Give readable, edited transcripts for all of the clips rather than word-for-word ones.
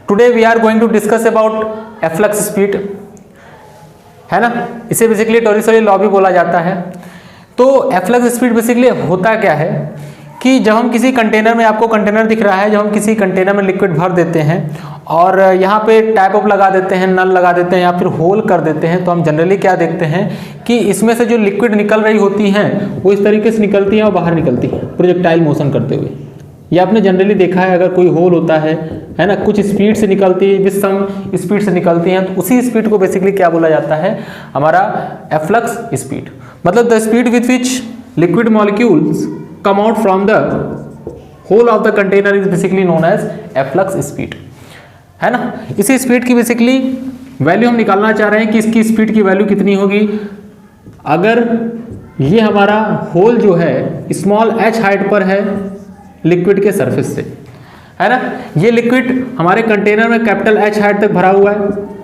Today we are going to discuss about efflux speed, है ना, इसे बेसिकली टॉरिसरी लॉ भी बोला जाता है। तो एफ्लक्स स्पीड बेसिकली होता क्या है कि जब हम किसी कंटेनर में, आपको कंटेनर दिख रहा है, जब हम किसी कंटेनर में लिक्विड भर देते हैं और यहाँ पे टैप अप लगा देते हैं, नल लगा देते हैं या फिर होल कर देते हैं, तो हम जनरली क्या देखते हैं कि इसमें से जो लिक्विड निकल रही होती हैं वो इस तरीके से निकलती हैं और बाहर निकलती हैं प्रोजेक्टाइल मोशन करते हुए। ये आपने जनरली देखा है, अगर कोई होल होता है ना, कुछ स्पीड से निकलती है, विद सम स्पीड से निकलती हैं, तो उसी स्पीड को बेसिकली क्या बोला जाता है, हमारा एफ्लक्स स्पीड। मतलब the speed with which liquid molecules come out from the whole of the container is basically known as efflux speed, है ना। इसी स्पीड की बेसिकली वैल्यू हम निकालना चाह रहे हैं कि इसकी स्पीड की वैल्यू कितनी होगी अगर ये हमारा होल जो है स्मॉल h हाइट पर है लिक्विड के सरफेस से, है ना। ये लिक्विड हमारे कंटेनर में कैपिटल H हाइट तक भरा हुआ है,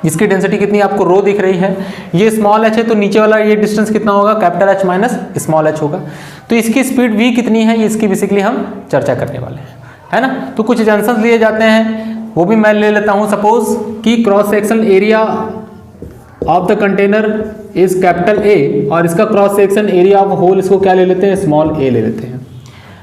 जिसकी डेंसिटी कितनी आपको रो दिख रही है। ये स्मॉल h है तो नीचे वाला ये डिस्टेंस कितना होगा, capital H minus small h होगा। तो इसकी स्पीड v कितनी है, इसकी बेसिकली हम चर्चा करने वाले हैं, है ना। तो कुछ एग्जांपल्स लिए जाते हैं, वो भी मैं ले लेता हूं। सपोज कि cross section area of the container is capital A और इसका cross section area of hole इसको क्या ले लेते हैं, स्मॉल a ले लेते हैं,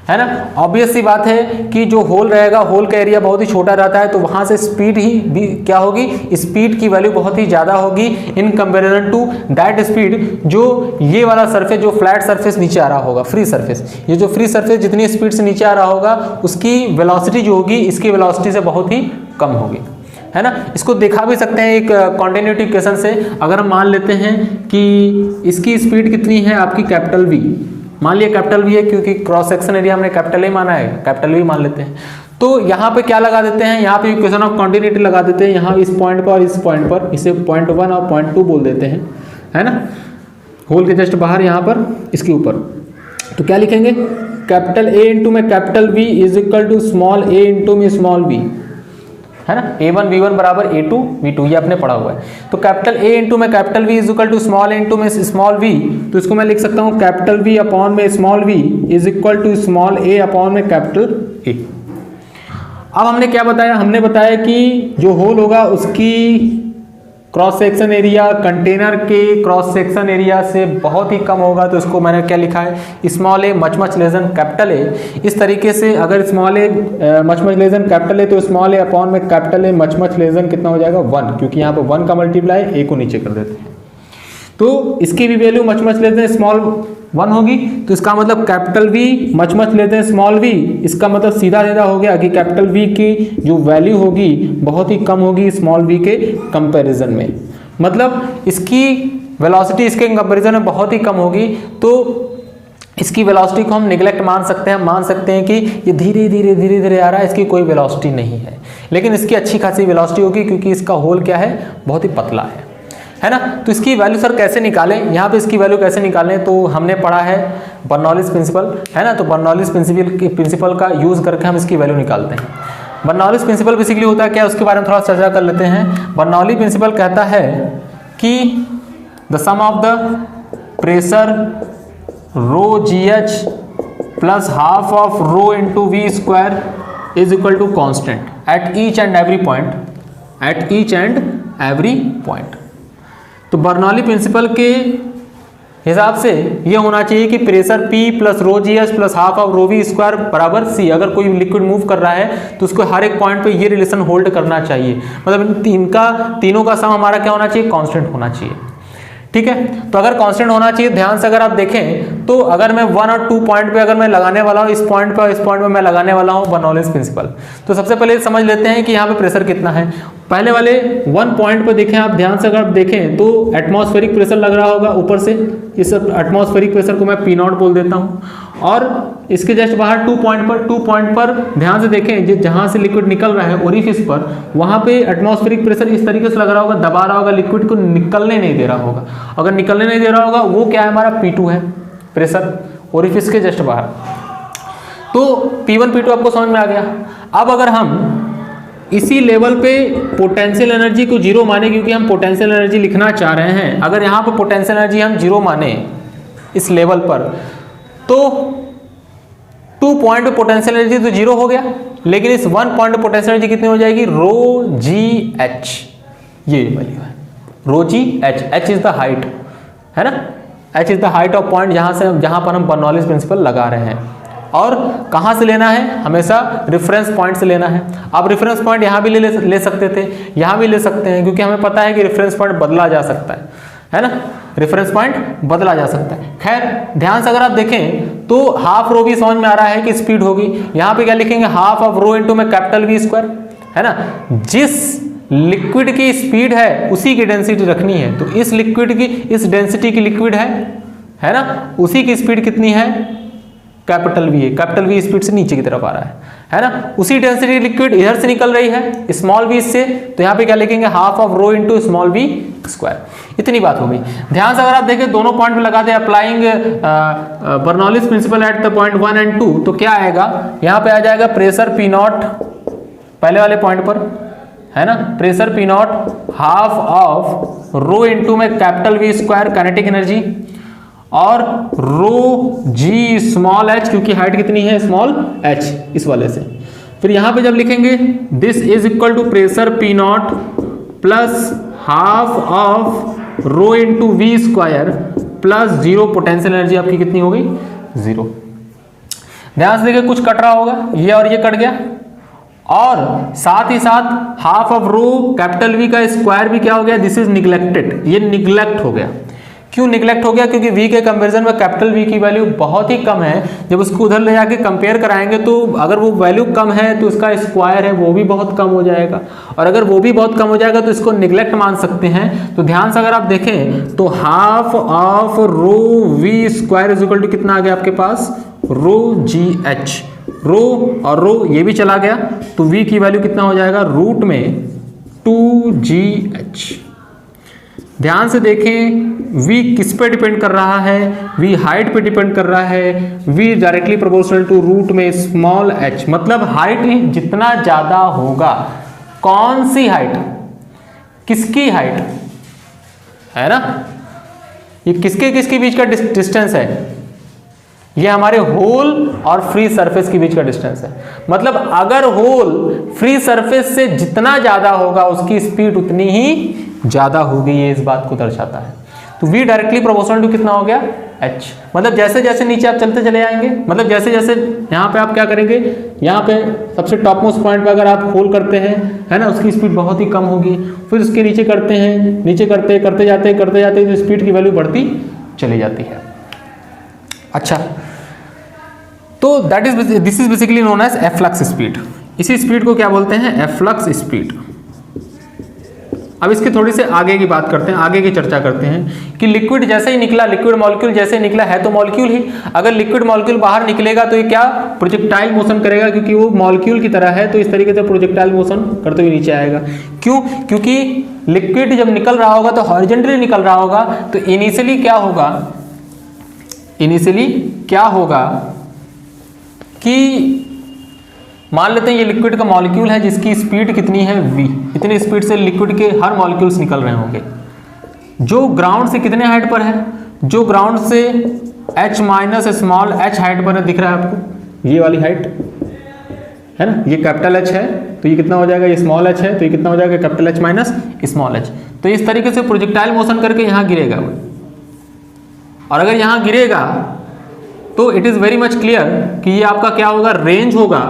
है ना। ऑब्वियस सी बात है कि जो होल रहेगा, होल का एरिया बहुत ही छोटा रहता है, तो वहां से स्पीड ही भी क्या होगी, स्पीड की वैल्यू बहुत ही ज़्यादा होगी in comparison to that speed जो ये वाला सरफेस, जो फ्लैट सरफेस नीचे आ रहा होगा, फ्री सरफेस। ये जो फ्री सरफेस जितनी स्पीड से नीचे आ रहा होगा उसकी वेलोसिटी जो होगी इसकी वेलोसिटी से बहुत ही कम होगी, है ना। इसको देखा भी सकते हैं एक कॉन्टिन्यूटी इक्वेशन से। अगर हम मान लेते हैं कि इसकी स्पीड कितनी है आपकी कैपिटल V, मान लिया कैपिटल V है क्योंकि क्रॉस सेक्शन एरिया हमने कैपिटल A माना है, कैपिटल V मान लेते हैं। तो यहाँ पे क्या लगा देते हैं, यहाँ पे इक्वेशन ऑफ कॉन्टिन्यूटी लगा देते हैं, यहाँ इस पॉइंट पर और इस पॉइंट पर, इसे पॉइंट 1 और पॉइंट 2 बोल देते हैं, है ना। होल के जस्ट बाहर यहाँ पर इसके ऊपर तो क्या लिखेंगे, कैपिटल A इंटू में capital V is equal to small a into में स्मॉल v, है ना। A1 V1 बराबर A2 V2, ये आपने पढ़ा हुआ है। तो कैपिटल A इंटू में capital V is equal to small a into में स्मॉल v, तो इसको मैं लिख सकता हूँ कैपिटल V अपॉन में small v is equal to small a upon में कैपिटल A। अब हमने क्या बताया, हमने बताया कि जो होल होगा उसकी क्रॉस सेक्शन एरिया कंटेनर के क्रॉस सेक्शन एरिया से बहुत ही कम होगा, तो इसको मैंने क्या लिखा है, small a much less than capital A। इस तरीके से अगर small a much less than capital A, तो स्मॉल a अपॉन में capital A much less than कितना हो जाएगा, 1, क्योंकि यहाँ पर 1 का मल्टीप्लाई a को नीचे कर देते हैं। तो इसकी भी value much less than small 1 होगी, तो इसका मतलब capital V much less than small v, इसका मतलब सीधा सीधा हो गया कि कैपिटल V की जो वैल्यू होगी बहुत ही कम होगी स्मॉल v के कंपैरिजन में। मतलब इसकी वेलोसिटी इसके कंपैरिजन में बहुत ही कम होगी, तो इसकी वेलोसिटी को हम निगलेक्ट मान सकते हैं, मान सकते हैं कि ये धीरे धीरे आ रहा है, इसकी कोई वेलोसिटी नहीं है, लेकिन इसकी अच्छी खासी वेलोसिटी होगी क्योंकि इसका होल क्या है, बहुत ही पतला है ना। तो इसकी वैल्यू सर कैसे निकालें, यहाँ पे इसकी वैल्यू कैसे निकालें, तो हमने पढ़ा है बर्नौलीज प्रिंसिपल, है ना। तो बर्नौलीज प्रिंसिपल का यूज करके हम इसकी वैल्यू निकालते हैं। बर्नौलीज प्रिंसिपल बेसिकली होता है क्या, उसके बारे में थोड़ा चर्चा कर लेते हैं। बर्नौली प्रिंसिपल कहता है कि the sum of the pressure rho GH plus half of rho into V square is equal to constant at each and every point. तो बर्नौली प्रिंसिपल के हिसाब से ये होना चाहिए कि pressure P plus rho GH plus half of rho V square बराबर C। अगर कोई लिक्विड मूव कर रहा है तो उसको हर एक पॉइंट पे ये रिलेशन होल्ड करना चाहिए, मतलब तीनों का सम हमारा क्या होना चाहिए, कांस्टेंट होना चाहिए, ठीक है। तो अगर कांस्टेंट होना चाहिए, ध्यान से अगर आप देखें तो अगर मैं 1 और 2 पॉइंट पे अगर मैं लगाने वाला हूँ, इस पॉइंट पे और इस पॉइंट पे मैं लगाने वाला हूँ बर्नौलीज प्रिंसिपल, तो सबसे पहले समझ लेते हैं कि यहाँ पे प्रेशर कितना है। पहले वाले 1 पॉइंट पे देखें आप, ध्यान से अगर आप देखें तो एटमॉस्फेरिक प्रेशर लग रहा होगा ऊपर से, इस एटमॉस्फेरिक प्रेशर को मैं P0 बोल देता हूँ। और इसके जस्ट बाहर 2 पॉइंट पर ध्यान से देखें, जहाँ से लिक्विड निकल रहा है ओरिफिस पर, वहाँ पे एटमॉस्फेरिक प्रेशर इस तरीके से लग रहा होगा, दबा रहा होगा, लिक्विड को निकलने नहीं दे रहा होगा। अगर निकलने नहीं दे रहा होगा वो क्या है, हमारा P2 है, प्रेशर ओरिफिस के जस्ट बाहर। तो P1 P2 आपको समझ में आ गया। अब अगर हम इसी लेवल पे पोटेंशियल एनर्जी को 0 माने, क्योंकि हम पोटेंशियल एनर्जी लिखना चाह रहे हैं, अगर यहाँ पर पोटेंशियल एनर्जी हम 0 माने इस लेवल पर, तो 2 पॉइंट पे पोटेंशियल एनर्जी तो 0 हो गया, लेकिन इस 1 पॉइंट पे पोटेंशियल एनर्जी कितनी हो जाएगी, रो जी एच, ये वैल्यू है rho g h. H is the height, है ना, h is the height of point जहां पर हम बर्नौलीज प्रिंसिपल लगा रहे हैं। और कहां से लेना है, हमेशा रेफरेंस पॉइंट से लेना है। आप रेफरेंस पॉइंट यहां भी ले सकते थे, यहां भी ले सकते हैं, क्योंकि हमें पता है कि रेफरेंस पॉइंट बदला जा सकता है ना, रेफरेंस पॉइंट बदला जा सकता है। खैर ध्यान से अगर आप देखें तो हाफ रो भी समझ में आ रहा है कि स्पीड होगी। यहां पे क्या लिखेंगे, हाफ ऑफ रो इनटू में कैपिटल वी स्क्वायर, है ना। जिस लिक्विड की स्पीड है उसी की डेंसिटी रखनी है, तो इस लिक्विड की, इस डेंसिटी की लिक्विड है ना, उसी की स्पीड कितनी है, कैपिटल वी है। कैपिटल वी स्पीड से नीचे की तरफ आ रहा है ना। उसी डेंसिटी लिक्विड इधर से निकल रही है स्मॉल वी से, तो यहाँ पे क्या लिखेंगे, half of rho into small v square. इतनी बात हो गई। ध्यान से अगर आप देखें दोनों पॉइंट पे लगा दे applying Bernoulli's principle at the point 1 and 2, तो क्या आएगा, यहाँ पे आ जाएगा प्रेशर पी नॉट पहले वाले पॉइंट पर, है ना, pressure P naught half of rho into में capital v square kinetic energy, और रो जी स्मॉल एच, क्योंकि हाइट कितनी है, स्मॉल एच, इस वाले से। फिर यहां पे जब लिखेंगे this is equal to pressure P naught plus half of rho into V square plus 0 potential energy आपकी कितनी हो गई, 0। ध्यान से देखिए कुछ कट रहा होगा, ये और ये कट गया, और साथ ही साथ half of rho capital V का स्क्वायर भी क्या हो गया, दिस इज निग्लेक्टेड, ये निग्लेक्ट हो गया। क्यों निग्लेक्ट हो गया, क्योंकि v के कंपैरिजन में कैपिटल V की वैल्यू बहुत ही कम है। जब उसको उधर ले जाके कंपेयर कराएंगे तो अगर वो वैल्यू कम है तो उसका स्क्वायर है वो भी बहुत कम हो जाएगा, और अगर वो भी बहुत कम हो जाएगा तो इसको निग्लेक्ट मान सकते हैं। तो ध्यान से अगर आप देखें तो half of rho V square is equal to कितना आ गया आपके पास, रो जी एच, रो और रो ये भी चला गया, तो v की वैल्यू कितना हो जाएगा, रूट में 2gh। ध्यान से देखें v किस पे डिपेंड कर रहा है, v हाइट पे डिपेंड कर रहा है, v directly proportional to root में स्मॉल h, मतलब हाइट जितना ज्यादा होगा, कौन सी हाइट, किसकी हाइट, है ना, ये किसके किसके बीच का डिस्टेंस है, ये हमारे होल और फ्री सरफेस के बीच का डिस्टेंस है। मतलब अगर होल फ्री सरफेस से जितना ज्यादा होगा उसकी स्पीड उतनी ही ज्यादा होगी, ये इस बात को दर्शाता है। तो v डायरेक्टली प्रोपोर्शनल टू कितना हो गया, h। मतलब जैसे जैसे नीचे आप चलते चले आएंगे, मतलब जैसे जैसे यहाँ पे आप क्या करेंगे, यहाँ पे सबसे टॉप मोस्ट पॉइंट पे अगर आप होल करते हैं, है ना, उसकी स्पीड बहुत ही कम होगी। फिर उसके नीचे करते हैं, नीचे करते जाते तो स्पीड की वैल्यू बढ़ती चली जाती है। अच्छा, तो this is basically known as efflux speed. इसी स्पीड को क्या बोलते हैं, एफ्लक्स स्पीड। अब इसकी थोड़ी सी आगे की बात करते हैं, आगे की चर्चा करते हैं कि लिक्विड जैसे ही निकला, लिक्विड मॉलिक्यूल जैसे ही निकला है तो मॉलिक्यूल ही, अगर लिक्विड मॉलिक्यूल बाहर निकलेगा तो ये क्या, प्रोजेक्टाइल मोशन करेगा, क्योंकि वो मॉलिक्यूल की तरह है, तो इस तरीके से प्रोजेक्टाइल मोशन करते हुए नीचे आएगा। क्यों, क्योंकि लिक्विड जब निकल रहा होगा तो हॉरिजॉन्टली निकल रहा होगा, तो इनिशियली क्या होगा कि मान लेते हैं ये लिक्विड का मॉलिक्यूल है जिसकी स्पीड कितनी है v, इतनी स्पीड से लिक्विड के हर मॉलिक्यूल्स निकल रहे होंगे। जो ग्राउंड से कितने हाइट पर है, जो ग्राउंड से h minus small h height पर है, दिख रहा है आपको, ये वाली हाइट है ना, ये कैपिटल H है, तो ये कितना हो जाएगा, ये स्मॉल h है, तो ये कितना हो जाएगा, capital H minus small h। तो इस तरीके से प्रोजेक्टाइल मोशन करके यहाँ गिरेगा, और अगर यहाँ गिरेगा तो it is very much clear कि ये आपका क्या होगा, रेंज होगा,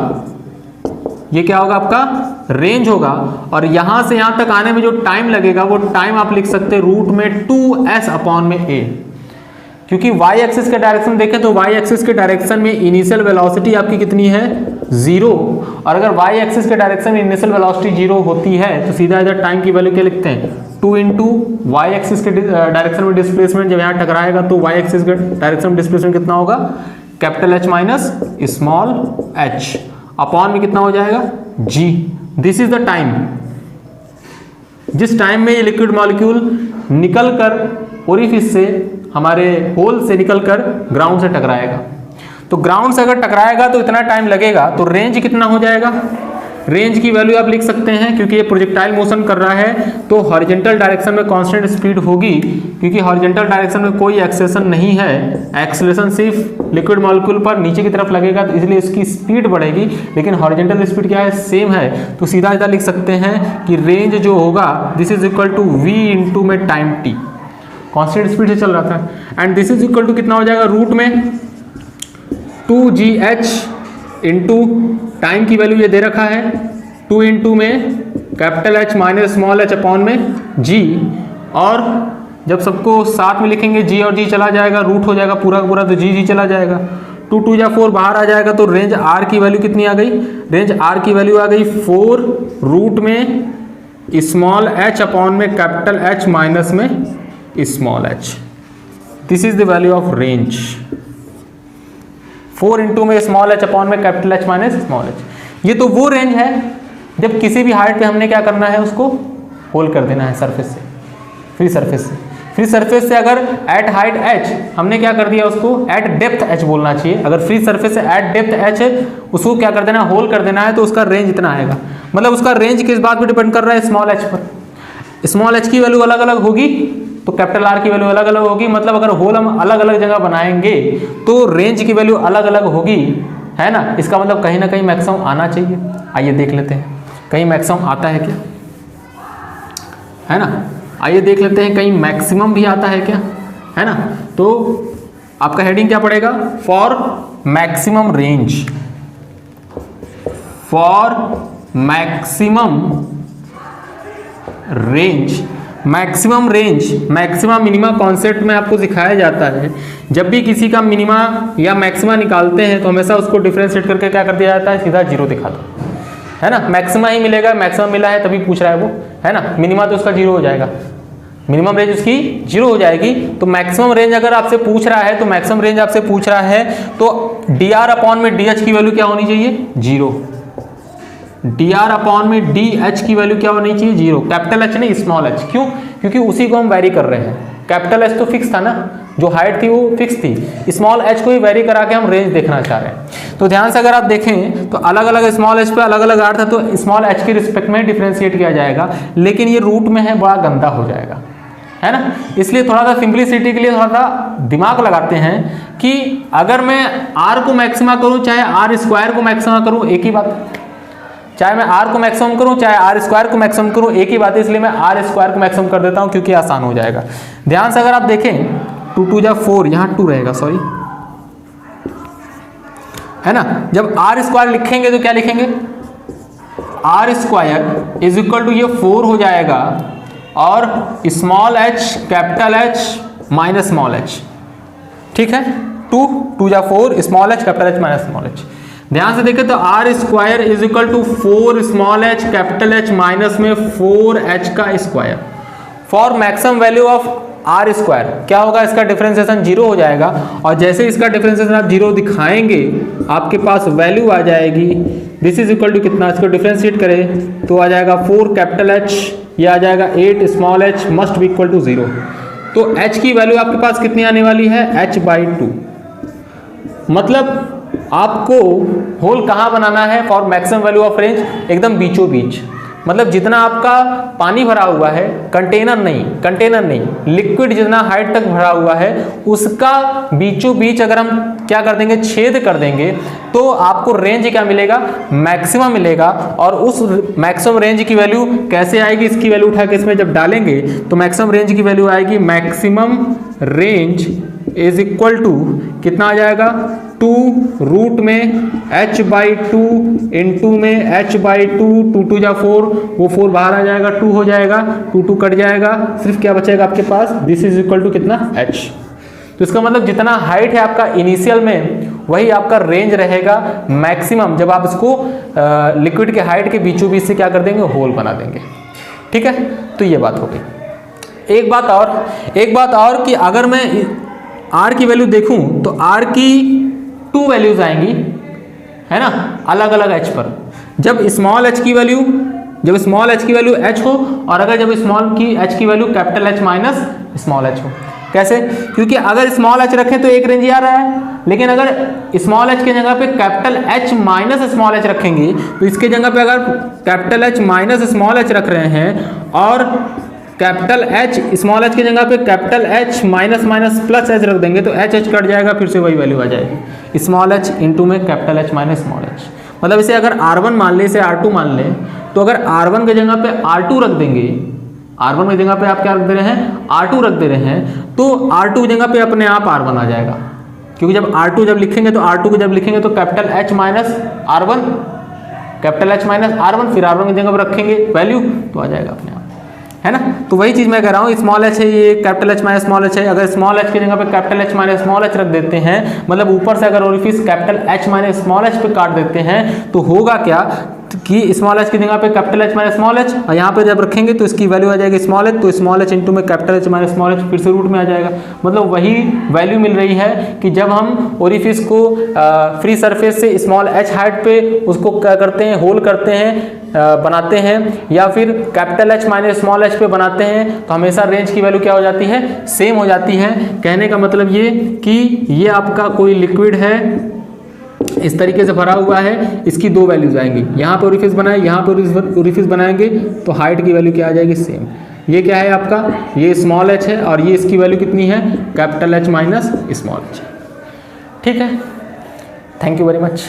ये क्या होगा आपका रेंज होगा। और यहां से यहां तक आने में जो टाइम लगेगा वो टाइम आप लिख सकते हैं रूट में 2s अपॉन में a, क्योंकि y एक्सिस के डायरेक्शन देखें तो y एक्सिस के डायरेक्शन में इनिशियल वेलोसिटी आपकी कितनी है, 0, और अगर y एक्सिस के डायरेक्शन में इनिशियल वेलोसिटी 0 होती है तो सीधा इधर टाइम की वैल्यू क्या लिखते हैं, 2 इंटू वाई एक्सिस के डायरेक्शन में डिस्प्लेसमेंट, जब यहाँ टकराएगा तो y एक्सिस के डायरेक्शन में डिस्प्लेसमेंट कितना होगा, capital H minus small h, upon में कितना हो जाएगा, g। This is the time, जिस टाइम में ये लिक्विड मॉलिक्यूल निकल कर ओरिफिस से, हमारे होल से निकलकर ग्राउंड से टकराएगा। तो ग्राउंड से अगर टकराएगा तो इतना टाइम लगेगा, तो रेंज कितना हो जाएगा, रेंज की वैल्यू आप लिख सकते हैं क्योंकि ये प्रोजेक्टाइल मोशन कर रहा है तो हॉरिजॉन्टल डायरेक्शन में कांस्टेंट स्पीड होगी, क्योंकि हॉरिजॉन्टल डायरेक्शन में कोई एक्सेलेरेशन नहीं है, एक्सेलेरेशन सिर्फ लिक्विड मॉलिक्यूल पर नीचे की तरफ लगेगा तो इसलिए उसकी स्पीड बढ़ेगी, लेकिन हॉरिजॉन्टल स्पीड क्या है, सेम है। तो सीधा सीधा लिख सकते हैं कि रेंज जो होगा this is equal to v into में टाइम t, कांस्टेंट स्पीड से चल रहा था, and this is equal to कितना हो जाएगा, रूट में 2gh इंटू टाइम की वैल्यू ये दे रखा है 2 इंटू में capital H minus small h upon में g, और जब सबको साथ में लिखेंगे g और g चला जाएगा, रूट हो जाएगा पूरा का पूरा तो g चला जाएगा, 2 2 जा 4 बाहर आ जाएगा तो रेंज r की वैल्यू कितनी आ गई, रेंज r की वैल्यू आ गई 4 रूट में स्मॉल h अपॉन में कैपिटल H माइनस में small h। This is the value of range, 4 into में स्मॉल h अपॉन में capital H minus small h। ये तो वो रेंज है जब किसी भी हाइट पे हमने क्या करना है, उसको होल्ड कर देना है सरफेस से, फ्री सरफेस से। फ्री सरफेस से अगर एट हाइट h हमने क्या कर दिया, उसको एट डेप्थ h बोलना चाहिए, अगर फ्री सरफेस से एट डेप्थ h है उसको क्या कर देना है, होल्ड कर देना है, तो उसका रेंज इतना आएगा। मतलब उसका रेंज किस बात पर डिपेंड कर रहा है, स्मॉल h पर। स्मॉल h की वैल्यू अलग अलग होगी तो कैपिटल R की वैल्यू अलग अलग होगी, मतलब अगर होल हम अलग अलग जगह बनाएंगे तो रेंज की वैल्यू अलग अलग होगी, है ना। इसका मतलब कहीं ना कहीं मैक्सिमम आना चाहिए। आइए देख लेते हैं कहीं मैक्सिमम आता है क्या, है ना। आइए देख लेते हैं कहीं मैक्सिमम भी आता है क्या, है ना। तो आपका हेडिंग क्या पड़ेगा, for maximum range, for maximum range. Maximum range, maximum minima concept में आपको सिखाया जाता है, जब भी किसी का मिनिमा या मैक्सिमा निकालते हैं तो हमेशा उसको डिफरेंशिएट करके क्या कर दिया जाता है, सीधा जीरो दिखा दो, है ना। मैक्सिमा ही मिलेगा, मैक्सिमम मिला है तभी पूछ रहा है वो, है ना। मिनिमा तो उसका जीरो हो जाएगा, मिनिमम रेंज उसकी जीरो हो जाएगी। तो मैक्सिमम रेंज अगर आपसे पूछ रहा है, तो मैक्सिमम रेंज आपसे पूछ रहा है तो dr अपॉन में dh की वैल्यू क्या होनी चाहिए, जीरो। dr अपॉन में dh की वैल्यू क्या होनी चाहिए, जीरो। कैपिटल H नहीं स्मॉल h, क्यों, क्योंकि उसी को हम वेरी कर रहे हैं। कैपिटल H तो फिक्स था ना, जो हाइट थी वो फिक्स थी, स्मॉल h को ही वेरी करा के हम रेंज देखना चाह रहे हैं। तो ध्यान से अगर आप देखें तो अलग अलग स्मॉल h पे अलग अलग आर था, तो स्मॉल h के रिस्पेक्ट में डिफ्रेंशिएट किया जाएगा, लेकिन ये रूट में है, बड़ा गंदा हो जाएगा, है ना। इसलिए थोड़ा सा सिंप्लिसिटी के लिए थोड़ा सा दिमाग लगाते हैं कि अगर मैं r को मैक्सिमा करूं चाहे r स्क्वायर को मैक्सिमा करूं एक ही बात, चाहे मैं r को मैक्सिमम करूं चाहे r स्क्वायर को मैक्सिमम करूं एक ही बात है, इसलिए मैं r स्क्वायर को मैक्सिमम कर देता हूं क्योंकि आसान हो जाएगा। ध्यान से अगर आप देखें 2 2 जा 4, यहाँ 2 रहेगा, सॉरी, है ना। जब r स्क्वायर लिखेंगे तो क्या लिखेंगे, r square is equal to ये 4 हो जाएगा और small h capital H minus small h, ठीक है। 2 2 जा 4 small h capital H minus small h। ध्यान से देखें तो r square is equal to 4 small h capital H minus में 4h का square. For maximum value of r square क्या होगा, इसका डिफरेंशिएशन जीरो हो जाएगा, और जैसे इसका डिफरेंशिएशन आप जीरो दिखाएंगे आपके पास वैल्यू आ जाएगी, दिस इज इक्वल टू कितना, इसको डिफरेंशिएट करें तो आ जाएगा 4 कैपिटल H, ये आ जाएगा 8 small h must be equal to 0। तो h की वैल्यू आपके पास कितनी आने वाली है, h/2। मतलब आपको होल कहाँ बनाना है, for maximum value of range, एकदम बीचों बीच। मतलब जितना आपका पानी भरा हुआ है, कंटेनर नहीं, लिक्विड जितना हाइट तक भरा हुआ है उसका बीचों बीच अगर हम क्या कर देंगे, छेद कर देंगे, तो आपको रेंज क्या मिलेगा, मैक्सिमम मिलेगा। और उस मैक्सिमम रेंज की वैल्यू कैसे आएगी, इसकी वैल्यू उठा के इसमें जब डालेंगे तो मैक्सिमम रेंज की वैल्यू आएगी, maximum range is equal to कितना आ जाएगा, 2 रूट में h/2 इंटू में h/2, 2 2 जा 4, वो 4 बाहर आ जाएगा, 2 हो जाएगा, 2 2 कट जाएगा, सिर्फ क्या बचेगा आपके पास, दिस इज इक्वल टू कितना, h। तो इसका मतलब जितना हाइट है आपका इनिशियल में वही आपका रेंज रहेगा मैक्सिमम, जब आप इसको लिक्विड के हाइट के बीचों बीच से क्या कर देंगे, होल बना देंगे, ठीक है। तो ये बात हो गई। एक बात और कि अगर मैं r की वैल्यू देखूं तो r की 2 वैल्यूज आएंगी, है ना, अलग अलग h पर। जब स्मॉल h की वैल्यू h हो और अगर जब स्मॉल की h की value capital H minus small h हो, कैसे? क्योंकि अगर स्मॉल एच रखें तो एक रेंज ही आ रहा है, लेकिन अगर स्मॉल एच की जगह पे capital H minus small H रखेंगे तो इसके जगह पे अगर capital H minus small H रख रहे हैं और कैपिटल एच स्मॉल एच की जगह पे capital H minus minus plus H रख देंगे तो एच एच कट जाएगा, फिर से वही वैल्यू आ जाएगी, स्मॉल एच इंटू में capital H minus small H. मतलब इसे अगर R1 मान ले, इसे R2 मान ले, तो अगर R1 की जगह पे R2 रख देंगे, R1 की जगह पे आप क्या रख दे रहे हैं, R2 रख दे रहे हैं, तो R2 की जगह पे अपने आप R1 आ जाएगा, क्योंकि जब R2 जब लिखेंगे तो R2 को जब लिखेंगे तो capital H minus R1, capital H minus R1, फिर R1 की जगह पर रखेंगे वैल्यू तो आ जाएगा अपने आप, है ना। तो वही चीज़ मैं कह रहा हूँ, स्मॉल एच है ये, capital H minus small H है, अगर स्मॉल एच की जगह पे capital H minus small H रख देते हैं, मतलब ऊपर से अगर orifice capital H minus small H पे काट देते हैं तो होगा क्या कि स्मॉल एच की जगह पे capital H minus small H, और यहाँ पे जब रखेंगे तो इसकी वैल्यू आ जाएगी स्मॉल एच, तो स्मॉल एच इंटू में capital H minus small H फिर से रूट में आ जाएगा। मतलब वही वैल्यू मिल रही है कि जब हम ओरिफिस को फ्री सरफेस से स्मॉल एच हाइट पे उसको क्या करते हैं, होल करते हैं, बनाते हैं, या फिर capital H minus small H पे बनाते हैं, तो हमेशा रेंज की वैल्यू क्या हो जाती है, सेम हो जाती है। कहने का मतलब ये कि ये आपका कोई लिक्विड है, इस तरीके से भरा हुआ है, इसकी दो वैल्यूज आएंगी, यहाँ पे ओरिफिस बनाए, यहाँ पे ओरिफिस बनाएंगे तो हाइट की वैल्यू क्या आ जाएगी, सेम। ये क्या है आपका, ये स्मॉल एच है और ये इसकी वैल्यू कितनी है, capital H minus small H. ठीक है, थैंक यू वेरी मच।